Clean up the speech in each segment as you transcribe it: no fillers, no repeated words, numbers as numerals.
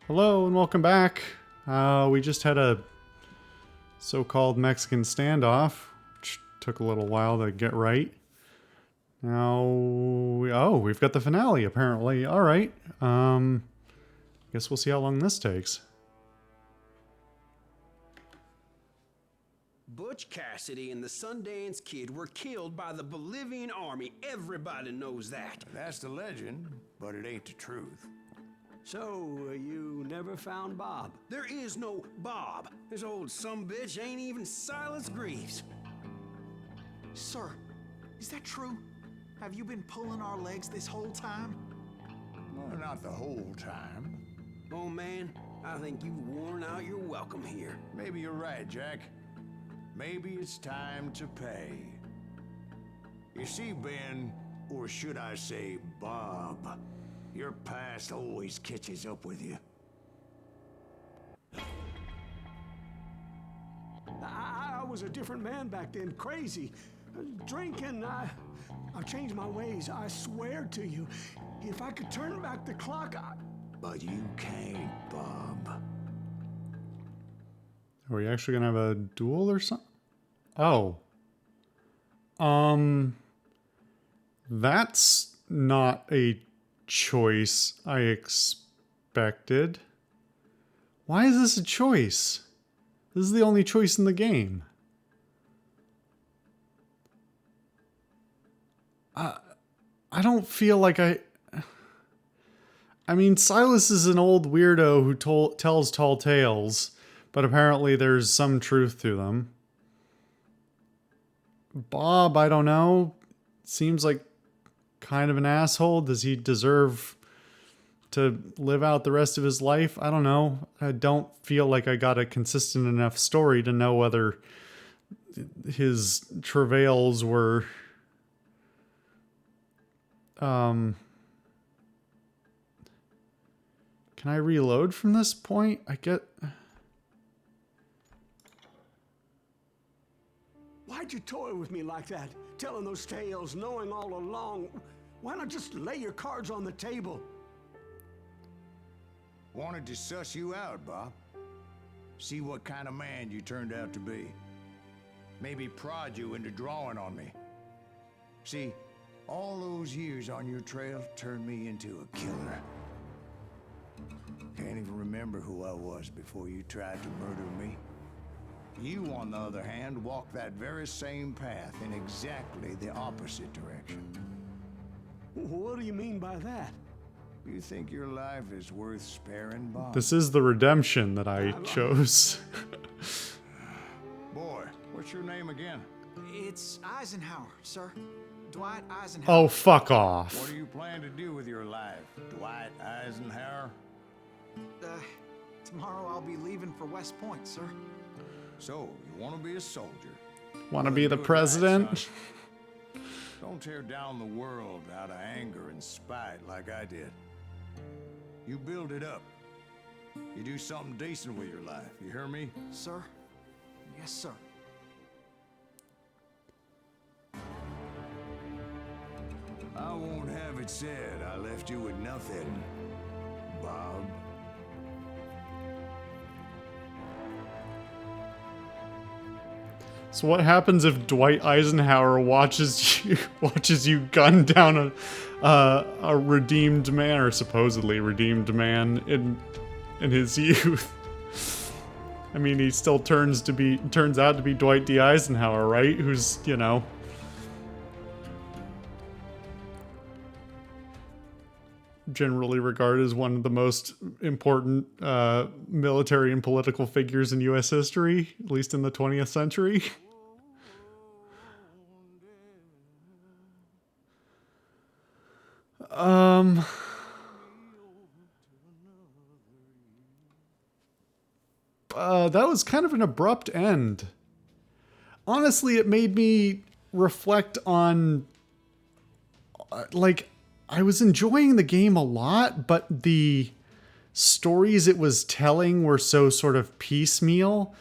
Hello and welcome back. We just had a so-called Mexican standoff, which took a little while to get right. Now, we've got the finale apparently. All right. Guess we'll see how long this takes. Butch Cassidy and the Sundance Kid were killed by the Bolivian army. Everybody knows that. That's the legend, but it ain't the truth. So, you never found Bob? There is no Bob. This old sumbitch ain't even Silas Greaves. Sir, is that true? Have you been pulling our legs this whole time? Well, not the whole time. Oh man, I think you've worn out your welcome here. Maybe you're right, Jack. Maybe it's time to pay. You see, Ben, or should I say Bob, your past always catches up with you. I was a different man back then, crazy. Drinking, I've changed my ways, I swear to you. If I could turn back the clock, But you can't, Bob. Are we actually gonna have a duel or something? Oh. That's not a choice I expected. Why is this a choice? This is the only choice in the game. I don't feel like I mean, Silas is an old weirdo who tells tall tales, but apparently there's some truth to them. Bob, I don't know. Seems like kind of an asshole. Does he deserve to live out the rest of his life? I don't know. I don't feel like I got a consistent enough story to know whether his travails were Can I reload from this point? why'd you toy with me like that? Telling those tales, knowing all along. Why not just lay your cards on the table? Wanted to suss you out, Bob. See what kind of man you turned out to be. Maybe prod you into drawing on me. See, all those years on your trail turned me into a killer. Can't even remember who I was before you tried to murder me. You, on the other hand, walked that very same path in exactly the opposite direction. What do you mean by that? You think your life is worth sparing, Bob? This is the redemption that I chose. Boy, what's your name again? It's Eisenhower, sir. Dwight Eisenhower. Oh, fuck What off. do you plan to do with your life, Dwight Eisenhower? Tomorrow I'll be leaving for West Point, sir. So, you want to be a soldier? Want to Well, be the good president? night, son. Don't tear down the world out of anger and spite like I did. You build it up. You do something decent with your life. You hear me? Sir? Yes, sir. I won't have it said I left you with nothing, Bob. So what happens if Dwight Eisenhower watches you gun down a redeemed man, or supposedly redeemed man, in his youth? I mean, he still turns out to be Dwight D. Eisenhower, right? Who's, you know, generally regarded as one of the most important military and political figures in U.S. history, at least in the 20th century. That was kind of an abrupt end. Honestly, it made me reflect on, I was enjoying the game a lot, but the stories it was telling were so sort of piecemeal.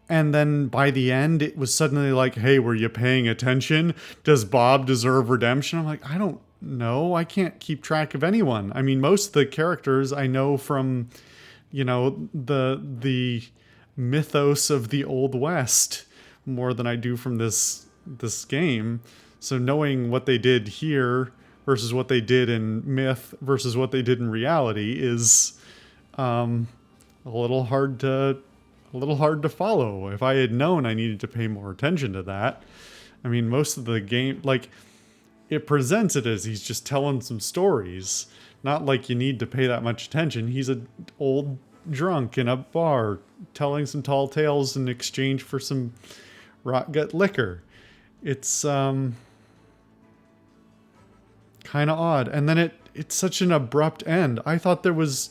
And then by the end, it was suddenly like, hey, were you paying attention? Does Bob deserve redemption? I'm like, I don't know. I can't keep track of anyone. I mean, most of the characters I know from, you know, the mythos of the Old West more than I do from this game. So knowing what they did here versus what they did in myth versus what they did in reality is a little hard to follow. If I had known I needed to pay more attention to that, I mean, most of the game, like, it presents it as he's just telling some stories, not like you need to pay that much attention. He's an old drunk in a bar telling some tall tales in exchange for some rot gut liquor. It's kind of odd. And then it's such an abrupt end. I thought there was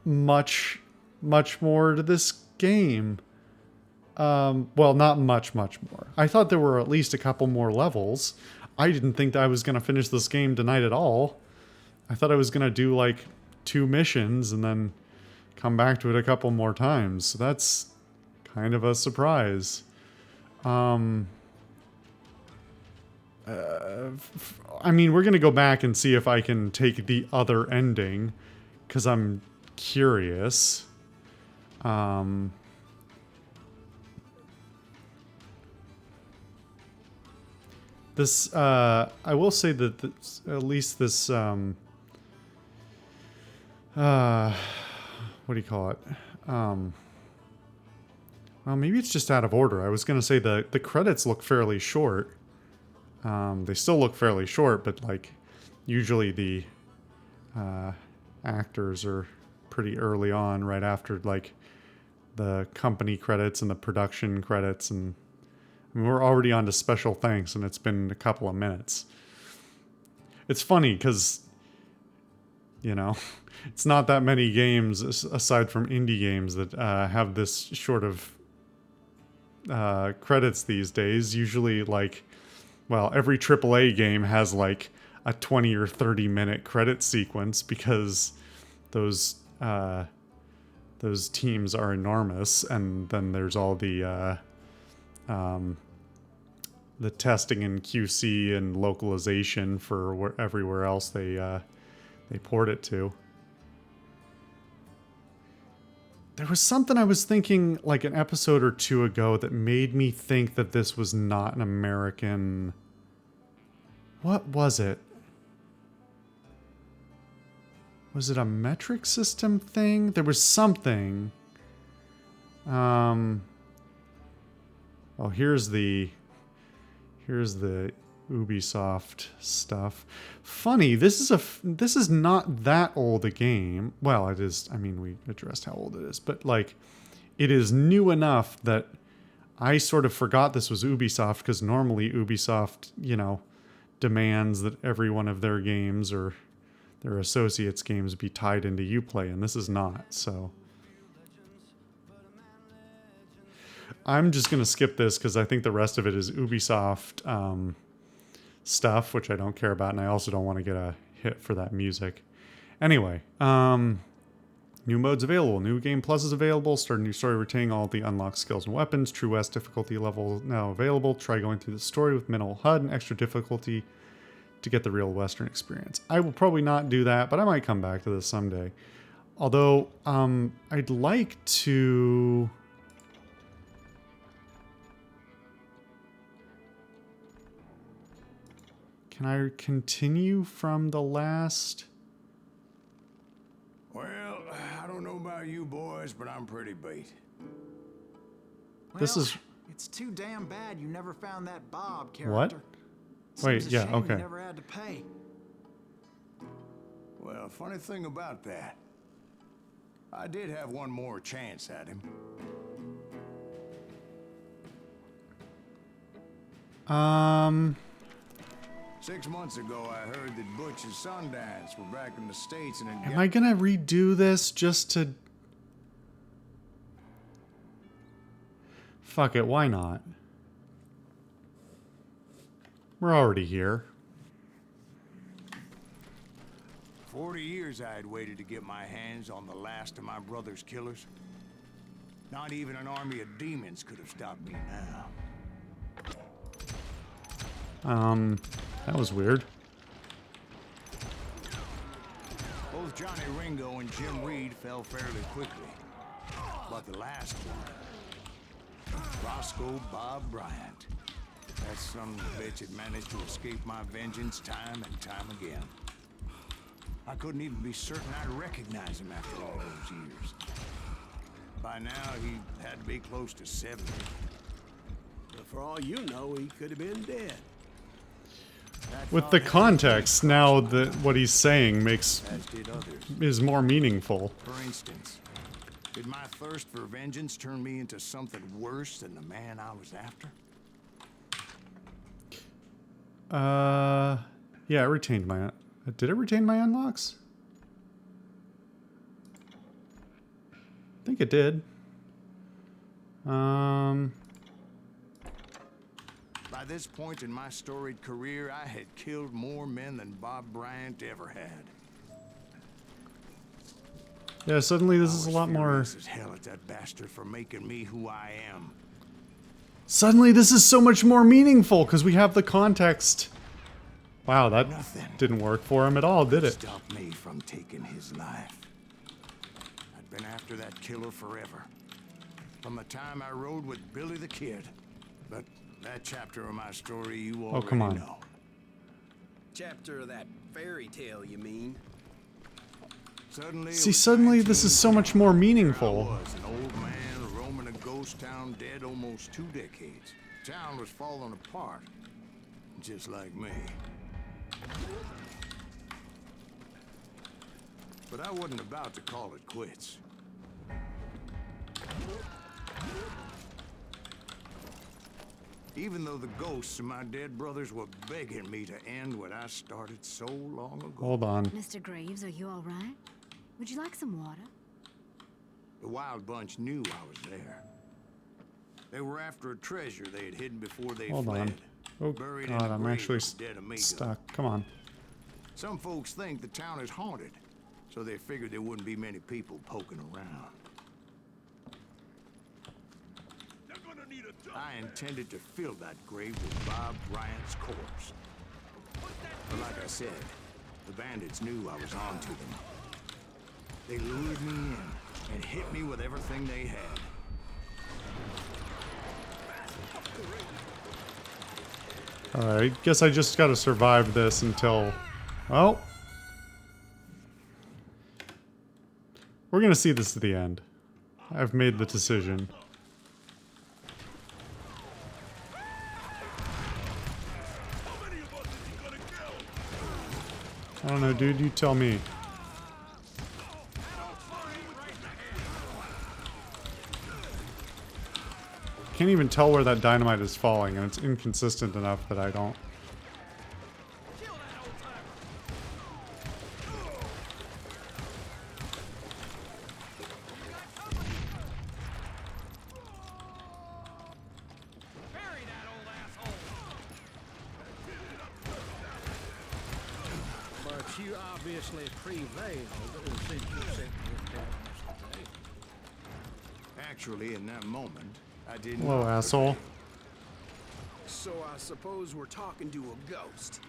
much more to this game. Well, not much more. I thought there were at least a couple more levels. I didn't think that I was going to finish this game tonight at all. I thought I was going to do like 2 missions and then come back to it a couple more times. So that's kind of a surprise. I mean, we're going to go back and see if I can take the other ending, because I'm curious. This, I will say that this, at least this, what do you call it? Well, maybe it's just out of order. I was going to say the credits look fairly short. They still look fairly short, but like usually the actors are pretty early on, right after like the company credits and the production credits, and I mean, we're already on to special thanks, and it's been a couple of minutes. It's funny because, you know, it's not that many games aside from indie games that have this short of credits these days. Usually, like, well, every AAA game has like a 20 or 30 minute credit sequence because those teams are enormous, and then there's all the testing and QC and localization for everywhere else they port it to. There was something I was thinking like an episode or 2 ago that made me think that this was not an American... What was it? Was it a metric system thing? There was something. Oh, here's the Ubisoft stuff. Funny, this is not that old a game. Well, it is. I mean, we addressed how old it is, but like, it is new enough that I sort of forgot this was Ubisoft, because normally Ubisoft, you know, demands that every one of their games or their associates' games be tied into Uplay, and this is not. So I'm just going to skip this because I think the rest of it is Ubisoft stuff, which I don't care about, and I also don't want to get a hit for that music. Anyway, new modes available. New Game Plus is available. Start a new story retaining all the unlocked skills and weapons. True West difficulty level now available. Try going through the story with minimal HUD and extra difficulty to get the real Western experience. I will probably not do that, but I might come back to this someday. Although, I'd like to... Can I continue from the last... Well, I don't know about you boys, but I'm pretty beat. This Well, is... It's too damn bad you never found that Bob character. What? Wait, Seems a yeah, shame okay. You never had to pay. Well, funny thing about that, I did have one more chance at him. 6 months ago, I heard that Butch and Sundance were back in the States and Am I gonna redo this just to... Fuck it, why not? We're already here. 40 years I had waited to get my hands on the last of my brother's killers. Not even an army of demons could have stopped me now. That was weird. Both Johnny Ringo and Jim Reed fell fairly quickly. But the last one, Roscoe Bob Bryant, that son of a bitch had managed to escape my vengeance time and time again. I couldn't even be certain I'd recognize him after all those years. By now, he had to be close to 70. But for all you know, he could have been dead. With the context, now that what he's saying makes As did others. is more meaningful. For instance, did my thirst for vengeance turn me into something worse than the man I was after? Yeah, it retained my... Did it retain my unlocks? I think it did. By this point in my storied career, I had killed more men than Bob Bryant ever had. Yeah, suddenly this is I a was lot more... furious as hell at that bastard for making me who I am. Suddenly this is so much more meaningful because we have the context. Wow, that Nothing didn't work for him at all, did it? Stop me from taking his life. I'd been after that killer forever. From the time I rode with Billy the Kid. But that chapter of my story you already come on. know. Chapter of that fairy tale, you mean? Suddenly, See, suddenly this is so much more I meaningful. was an old man roaming a ghost town dead almost 2 decades. Town was falling apart. Just like me. But I wasn't about to call it quits. Even though the ghosts of my dead brothers were begging me to end what I started so long ago. Hold on. Mr. Graves, are you all right? Would you like some water? The Wild Bunch knew I was there. They were after a treasure they had hidden before they Hold fled. on. Oh Buried in god, the I'm grave actually of dead amigo. stuck. Come on. Some folks think the town is haunted, so they figured there wouldn't be many people poking around. I intended to fill that grave with Bob Bryant's corpse. But like I said, the bandits knew I was on to them. They lured me in and hit me with everything they had. Alright, guess I just gotta survive this until... Well... We're gonna see this to the end. I've made the decision. I don't know, dude, you tell me. Can't even tell where that dynamite is falling, and it's inconsistent enough that I don't. But you obviously prevailed since you sent your terms today. Actually, in that moment, I didn't. Hello, asshole. So I suppose we're talking to a ghost.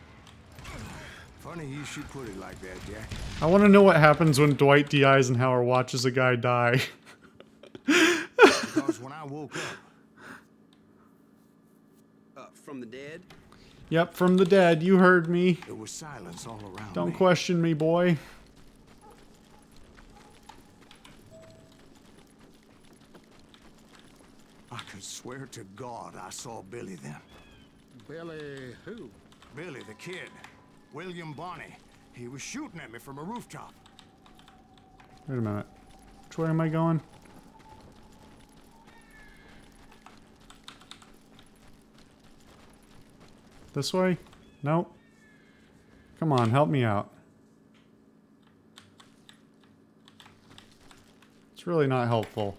Funny you should put it like that, Jack. I want to know what happens when Dwight D. Eisenhower watches a guy die. Because when I woke up, From the dead? Yep, from the dead, you heard me. there was silence all around Don't me. question me, boy. I could swear to God I saw Billy then. Billy who? Billy the Kid. William Bonney. He was shooting at me from a rooftop. Wait a minute. Which way am I going? This way? Nope. Come on, help me out. It's really not helpful.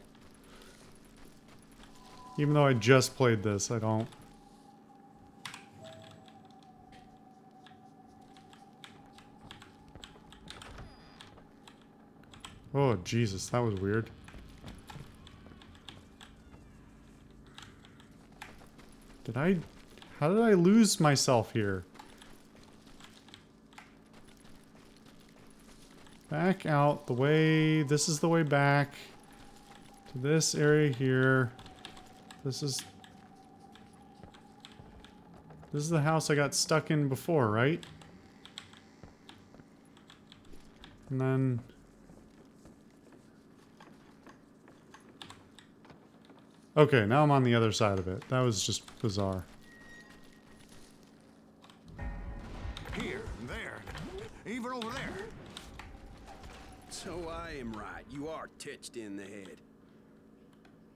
Even though I just played this, I don't... Oh, Jesus, that was weird. Did I... How did I lose myself here? back out the way... This is the way back to this area here. This is the house I got stuck in before, right? And then... Okay, now I'm on the other side of it. That was just bizarre. Here and there, even over there. So I am right. You are touched in the head.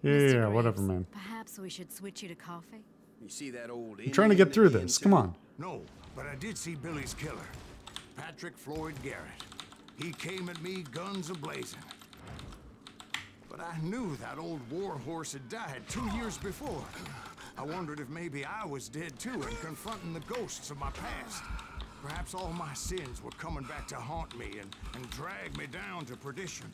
Yeah, Mr. yeah, whatever, Graves, man. Perhaps we should switch you to coffee? You see that old I'm trying to get through this. Come on. No, but I did see Billy's killer, Patrick Floyd Garrett. He came at me guns a-blazing. But I knew that old war horse had died 2 years before. I wondered if maybe I was dead too and confronting the ghosts of my past. Perhaps all my sins were coming back to haunt me and drag me down to perdition.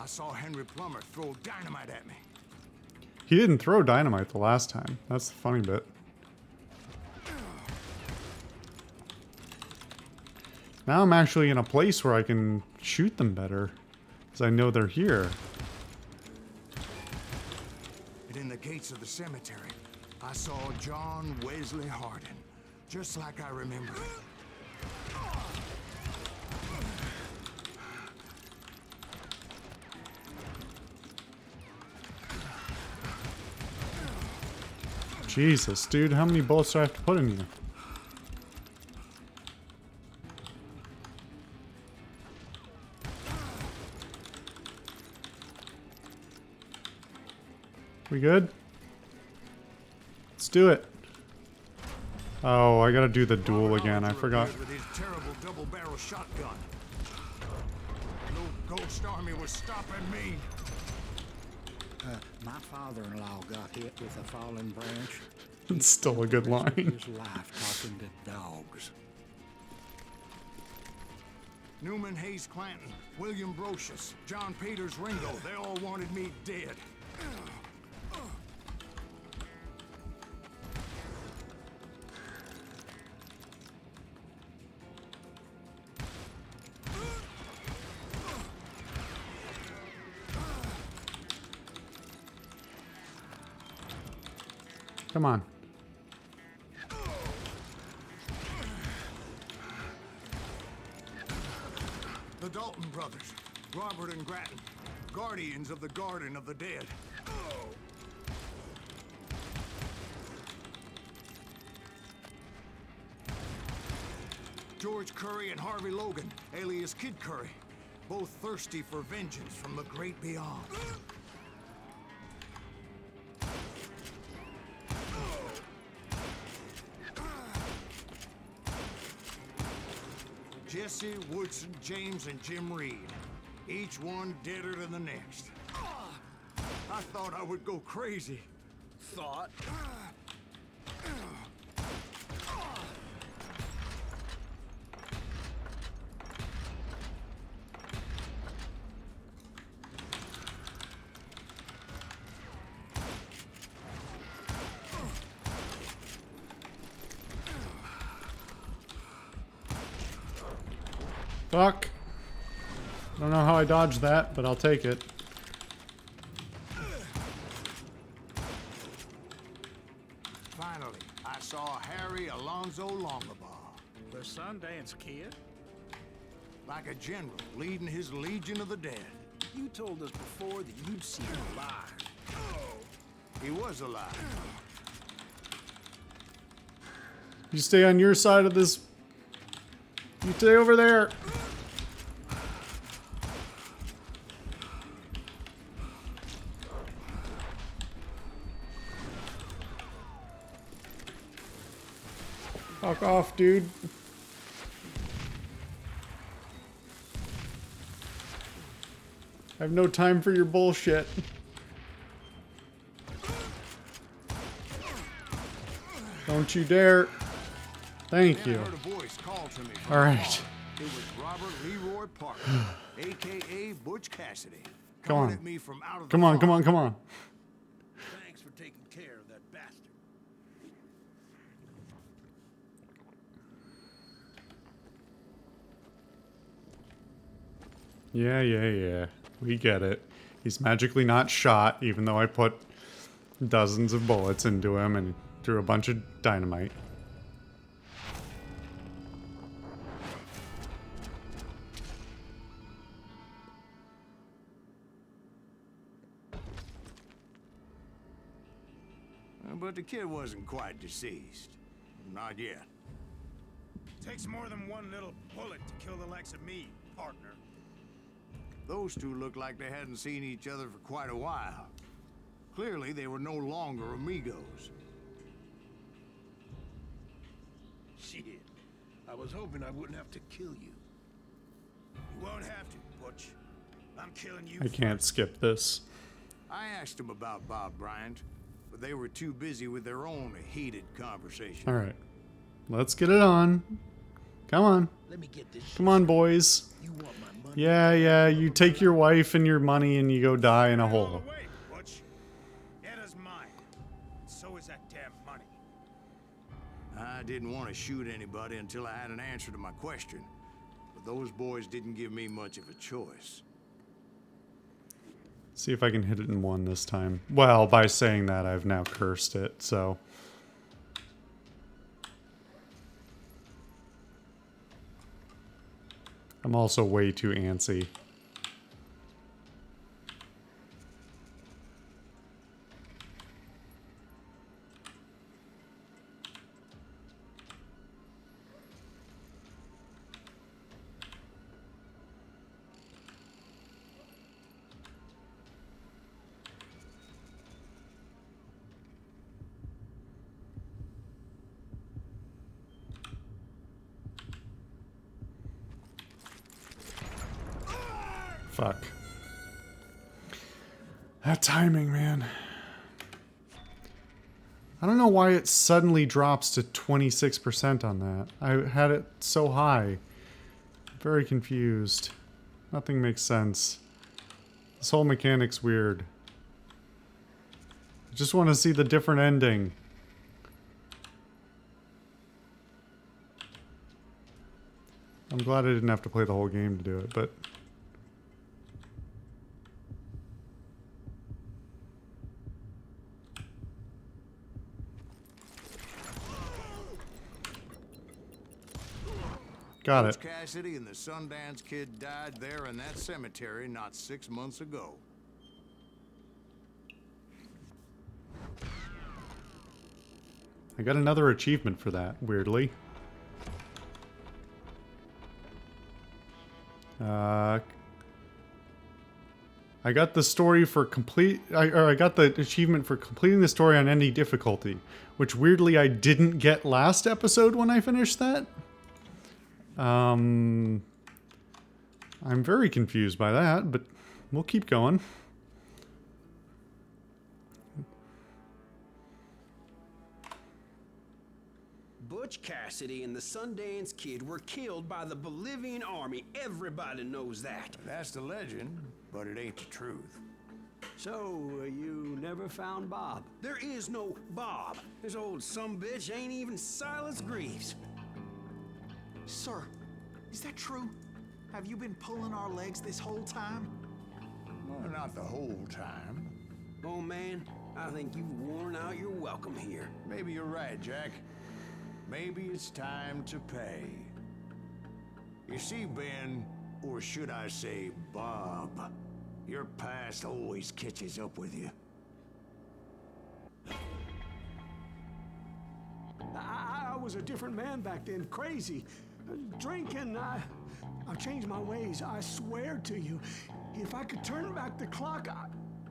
I saw Henry Plummer throw dynamite at me. He didn't throw dynamite the last time. That's the funny bit. Now I'm actually in a place where I can shoot them better. Because I know they're here. And in the gates of the cemetery, I saw John Wesley Hardin, just like I remember it. Jesus, dude, how many bullets do I have to put in you? We good? Let's do it. Oh, I gotta do the duel again. I forgot. With his terrible double-barrel shotgun. No ghost army was stopping me. My father-in-law got hit with a fallen branch. It's still a good line. His life talking to dogs. Newman Hayes Clanton, William Brocious, John Peters Ringo, they all wanted me dead. Come on. The Dalton brothers, Robert and Grattan, guardians of the Garden of the Dead. George Curry and Harvey Logan, alias Kid Curry, both thirsty for vengeance from the great beyond. Jesse, Woodson, James, and Jim Reed. Each one deader than the next. I thought I would go crazy. Thought. Fuck. I don't know how I dodged that, but I'll take it. Finally, I saw Harry Alonzo Longabaugh. The Sundance Kid? Like a general leading his Legion of the Dead. You told us before that you'd seen him alive. He was alive. You stay on your side of this. You stay over there. Fuck off, dude. I have no time for your bullshit. Don't you dare. Thank Then you. I heard a voice call to me from All the right. hall. It was Robert Leroy Parker, a.k.a. Butch Cassidy. Come coming on. At me from out of the Come on, come fog. on, come on. Thanks for taking care of that bastard. Yeah. We get it. He's magically not shot, even though I put dozens of bullets into him and threw a bunch of dynamite. But the kid wasn't quite deceased. Not yet. Takes more than one little bullet to kill the likes of me, partner. Those two looked like they hadn't seen each other for quite a while. Clearly, they were no longer amigos. Shit. I was hoping I wouldn't have to kill you. You won't have to, Butch. I'm killing you. I can't skip this. I asked them about Bob Bryant, but they were too busy with their own heated conversation. Alright. Let's get it on. Come on. Let me get this. Come on, boys. You want my money? Yeah. You take your wife and your money and you go die in a All hole. the way, Butch. Anna's mine. So is that damn money. I didn't want to shoot anybody until I had an answer to my question, but those boys didn't give me much of a choice. See if I can hit it in one this time. Well, by saying that, I've now cursed it, so... I'm also way too antsy. Fuck. That timing, man. I don't know why it suddenly drops to 26% on that. I had it so high. Very confused. Nothing makes sense. This whole mechanic's weird. I just want to see the different ending. I'm glad I didn't have to play the whole game to do it, but... Got it. Coach Cassidy and the Sundance Kid died there in that cemetery not 6 months ago. I got another achievement for that, weirdly. I got the story for complete... I got the achievement for completing the story on any difficulty, which weirdly I didn't get last episode when I finished that. I'm very confused by that, but we'll keep going. Butch Cassidy and the Sundance Kid were killed by the Bolivian army. Everybody knows that. That's the legend, but it ain't the truth. So, you never found Bob? There is no Bob. This old sumbitch ain't even Silas Greaves. Sir, is that true? Have you been pulling our legs this whole time? Well, not the whole time. Oh man, I think you've worn out your welcome here. Maybe you're right, Jack. Maybe it's time to pay. You see, Ben, or should I say Bob, your past always catches up with you. I was a different man back then, crazy. Drinking, I've changed my ways, I swear to you. If I could turn back the clock,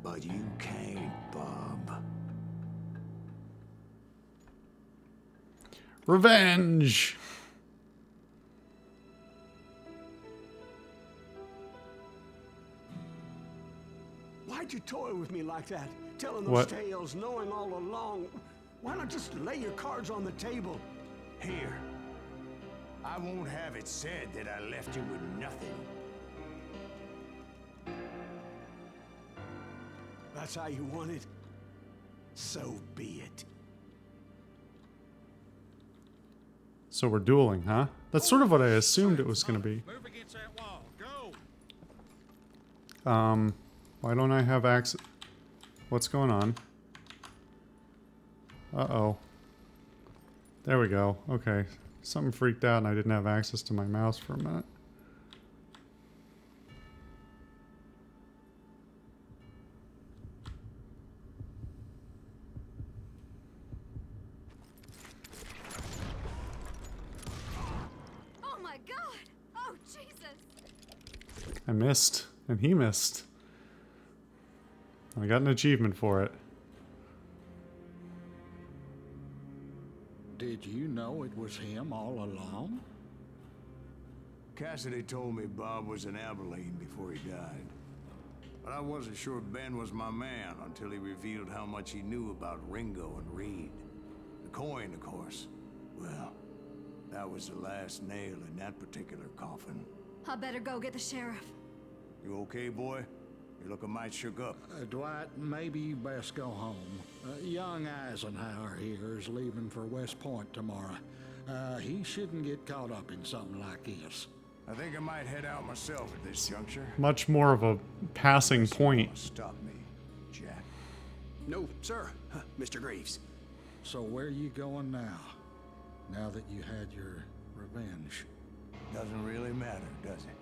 But you can't, Bob. Revenge! Why'd you toy with me like that? Telling those What? tales, knowing all along. Why not just lay your cards on the table? Here. I won't have it said that I left you with nothing. That's how you want it? So be it. So we're dueling, huh? That's sort of what I assumed it was going to be. Move against that wall. Go. Why don't I have access? What's going on? Uh-oh. There we go. Okay. Something freaked out and I didn't have access to my mouse for a minute. Oh my God! Oh Jesus! I missed, and he missed. I got an achievement for it. Did you know it was him all along? Cassidy told me Bob was in Abilene before he died. But I wasn't sure Ben was my man until he revealed how much he knew about Ringo and Reed. The coin, of course. Well, that was the last nail in that particular coffin. I better go get the sheriff. You okay, boy? You're looking mighty shook up. Dwight, maybe you best go home. Young Eisenhower here is leaving for West Point tomorrow. He shouldn't get caught up in something like this. I think I might head out myself at this juncture. Much more of a passing point. Stop me, Jack. No, sir. Mr. Graves. So where you going now? Now that you had your revenge? Doesn't really matter, does it?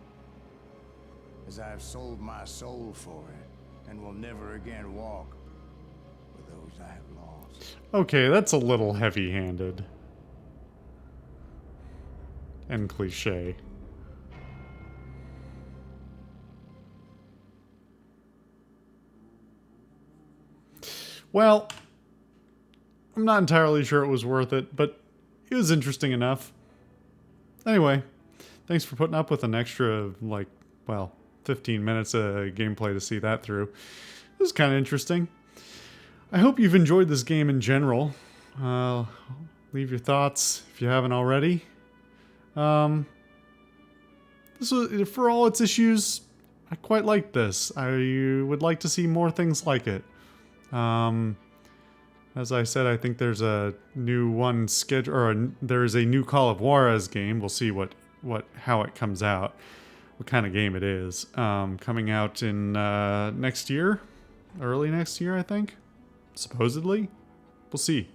As I've sold my soul for it, and will never again walk with those I have lost. Okay, that's a little heavy-handed. And cliche. Well, I'm not entirely sure it was worth it, but it was interesting enough. Anyway, thanks for putting up with an extra, like, well, 15 minutes of gameplay to see that through. It was kind of interesting. I hope you've enjoyed this game in general. Leave your thoughts if you haven't already. This was, for all its issues, I quite liked this. I would like to see more things like it. As I said, I think there's a new one schedule, or there is a new Call of Juarez game. We'll see how it comes out, what kind of game it is. Coming out in next year, early next year, I think. Supposedly, we'll see.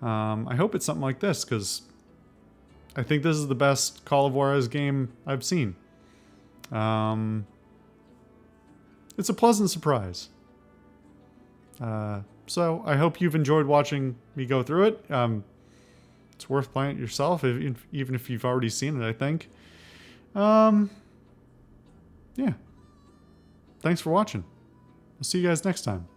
I hope it's something like this because I think this is the best Call of Juarez game I've seen. It's a pleasant surprise. So I hope you've enjoyed watching me go through it. It's worth playing it yourself, even if you've already seen it, I think. Yeah. Thanks for watching. I'll see you guys next time.